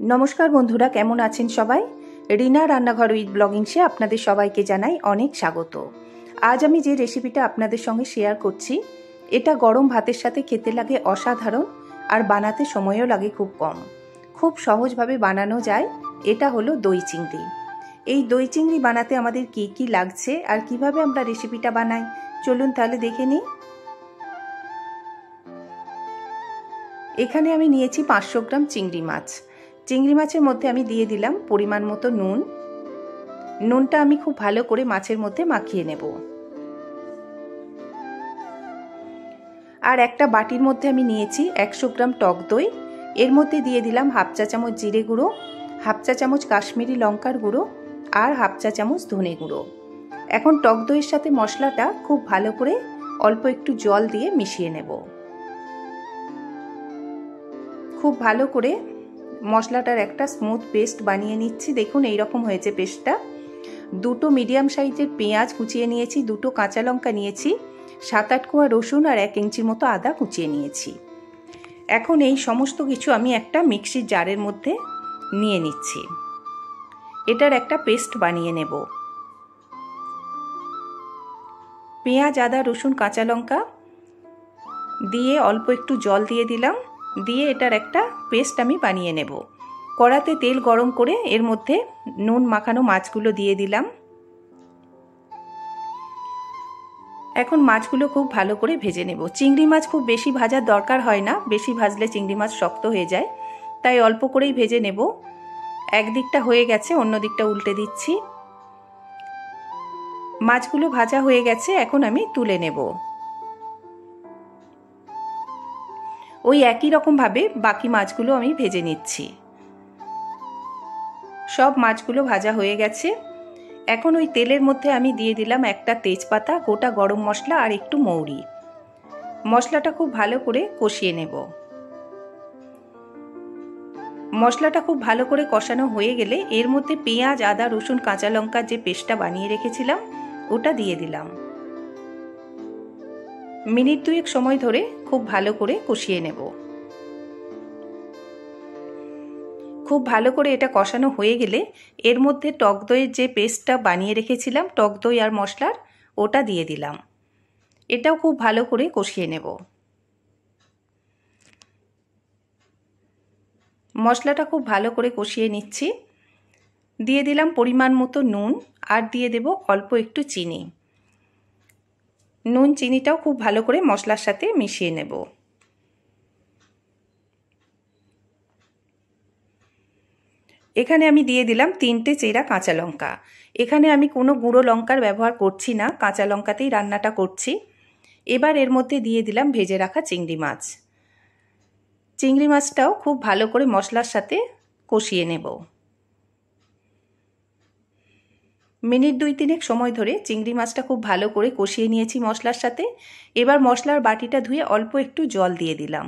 नमस्कार बंधुरा केमन आছেন सबाई रीना रान्नाघर उइथ ब्लगिंग्से आपनादेर सबाइके जानाई अनेक स्वागत। आज आमी जे रेसिपिटा आपनादेर संगे शेयर करछि एटा गरम भातेर साथे खेते लागे असाधारण और बानाते समयो लागे खूब कम। खूब सहजभावे बानानो जाय। एटा हलो दई चिंगड़ी। এই দই চিংড়ি বানাতে আমাদের কি কি লাগছে আর কিভাবে আমরা রেসিপিটা বানাই চলুন তাহলে দেখে নিই। এখানে আমি নিয়েছি 500 গ্রাম চিংড়ি মাছ। চিংড়ি মাছের মধ্যে আমি দিয়ে দিলাম পরিমাণ মতো নুন। নুনটা আমি খুব ভালো করে মাছের মধ্যে মাখিয়ে নেব। আর একটা বাটির মধ্যে আমি নিয়েছি 100 গ্রাম টক দই। এর মধ্যে দিয়ে দিলাম হাফ চা চামচ জিরে গুঁড়ো, হাফ চা চামচ কাশ্মীরি লঙ্কার গুঁড়ো আর হাফ চা চামচ ধনে গুঁড়ো। এখন টক দইয়ের সাথে মশলাটা খুব ভালো করে অল্প একটু জল দিয়ে মিশিয়ে নেব। খুব ভালো করে মশলাটার একটা স্মুথ পেস্ট বানিয়ে নিচ্ছি। দেখুন এই রকম হয়েছে পেস্টটা। দুটো মিডিয়াম সাইজের পেঁয়াজ কুচিয়ে নিয়েছি, দুটো কাঁচা লঙ্কা নিয়েছি, 7-8 কোয়া রসুন আর 1 ইঞ্চির মতো আদা কুচিয়ে নিয়েছি। এখন এই সমস্ত কিছু আমি একটা মিক্সির জারের মধ্যে নিয়ে নিচ্ছি। এটার একটা পেস্ট বানিয়ে নেব। পেঁয়াজ, আদা, রসুন, কাঁচা লঙ্কা দিয়ে অল্প একটু জল দিয়ে দিলাম। দিয়ে এটার একটা পেস্ট আমি বানিয়ে নেব। কড়াতে তেল গরম করে এর মধ্যে নুন মাখানো মাছগুলো দিয়ে দিলাম। এখন মাছগুলো খুব ভালো করে ভেজে নেব। চিংড়ি মাছ খুব বেশি ভাজার দরকার হয় না, বেশি ভাজলে চিংড়ি মাছ শক্ত হয়ে যায়, তাই অল্প করেই ভেজে নেব। একদিকটা হয়ে গেছে, অন্য দিকটা উল্টে দিচ্ছি। মাছগুলো ভাজা হয়ে গেছে, এখন আমি তুলে নেব। ওই একই রকম ভাবে বাকি মাছগুলো আমি ভেজে নিচ্ছি। সব মাছগুলো ভাজা হয়ে গেছে। এখন ওই তেলের মধ্যে আমি দিয়ে দিলাম একটা তেজপাতা, গোটা গরম মশলা আর একটু মৌরি। মশলাটা খুব ভালো করে কষিয়ে নেব। মশলাটা খুব ভালো করে কষানো হয়ে গেলে এর মধ্যে পেঁয়াজ, আদা, রসুন, কাঁচা লঙ্কার যে পেস্টটা বানিয়ে রেখেছিলাম ওটা দিয়ে দিলাম। মিনিট 2 সময় ধরে খুব ভালো করে কষিয়ে নেব। খুব ভালো করে এটা কষানো হয়ে গেলে এর মধ্যে টক দইয়ের যে পেস্টটা বানিয়ে রেখেছিলাম, টক দই আর মশলার, ওটা দিয়ে দিলাম। এটাও খুব ভালো করে কষিয়ে নেব। মশলাটা খুব ভালো করে কষিয়ে নিচ্ছি। দিয়ে দিলাম পরিমাণ মতো নুন আর দিয়ে দেব অল্প একটু চিনি। নুন চিনিটাও খুব ভালো করে মশলার সাথে মিশিয়ে নেব। এখানে আমি দিয়ে দিলাম 3টে চেরা কাঁচা লঙ্কা। এখানে আমি কোনো গুঁড়ো লঙ্কার ব্যবহার করছি না, কাঁচা লঙ্কাতেই রান্নাটা করছি। এবার এর মধ্যে দিয়ে দিলাম ভেজে রাখা চিংড়ি মাছ। চিংড়ি মাছটাও খুব ভালো করে মশলার সাথে কষিয়ে নেব। মিনিট 2-3 সময় ধরে চিংড়ি মাছটা খুব ভালো করে কষিয়ে নিয়েছি মশলার সাথে। এবার মশলার বাটিটা ধুয়ে অল্প একটু জল দিয়ে দিলাম।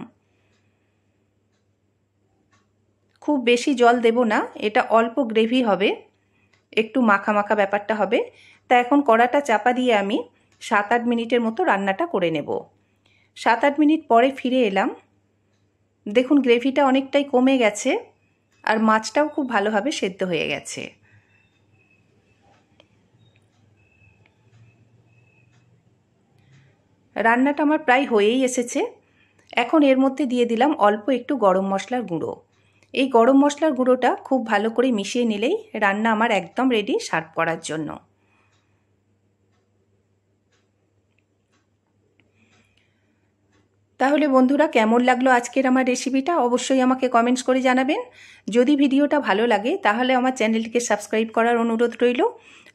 খুব বেশি জল দেব না, এটা অল্প গ্রেভি হবে, একটু মাখা মাখা ব্যাপারটা হবে। তা এখন কড়াটা চাপা দিয়ে আমি 7-8 মিনিটের মতো রান্নাটা করে নেব। 7-8 মিনিট পরে ফিরে এলাম। দেখুন গ্রেভিটা অনেকটাই কমে গেছে আর মাছটাও খুব ভালোভাবে সেদ্ধ হয়ে গেছে। রান্নাটা আমার প্রায় হয়েই এসেছে। এখন এর মধ্যে দিয়ে দিলাম অল্প একটু গরম মশলার গুঁড়ো। এই গরম মশলার গুঁড়োটা খুব ভালো করে মিশিয়ে নিলেই রান্না আমার একদম রেডি সার্ভ করার জন্য। তাহলে বন্ধুরা কেমন লাগলো আজকের আমার রেসিপিটা অবশ্যই আমাকে কমেন্টস করে জানাবেন। যদি ভিডিওটা ভালো লাগে তাহলে আমার চ্যানেলটিকে সাবস্ক্রাইব করার অনুরোধ রইল।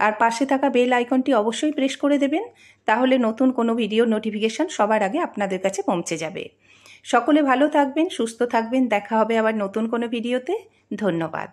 আর পাশে থাকা বেল আইকনটি অবশ্যই প্রেস করে দেবেন, তাহলে নতুন কোনো ভিডিওর নোটিফিকেশন সবার আগে আপনাদের কাছে পৌঁছে যাবে। সকলে ভালো থাকবেন, সুস্থ থাকবেন। দেখা হবে আবার নতুন কোনো ভিডিওতে। ধন্যবাদ।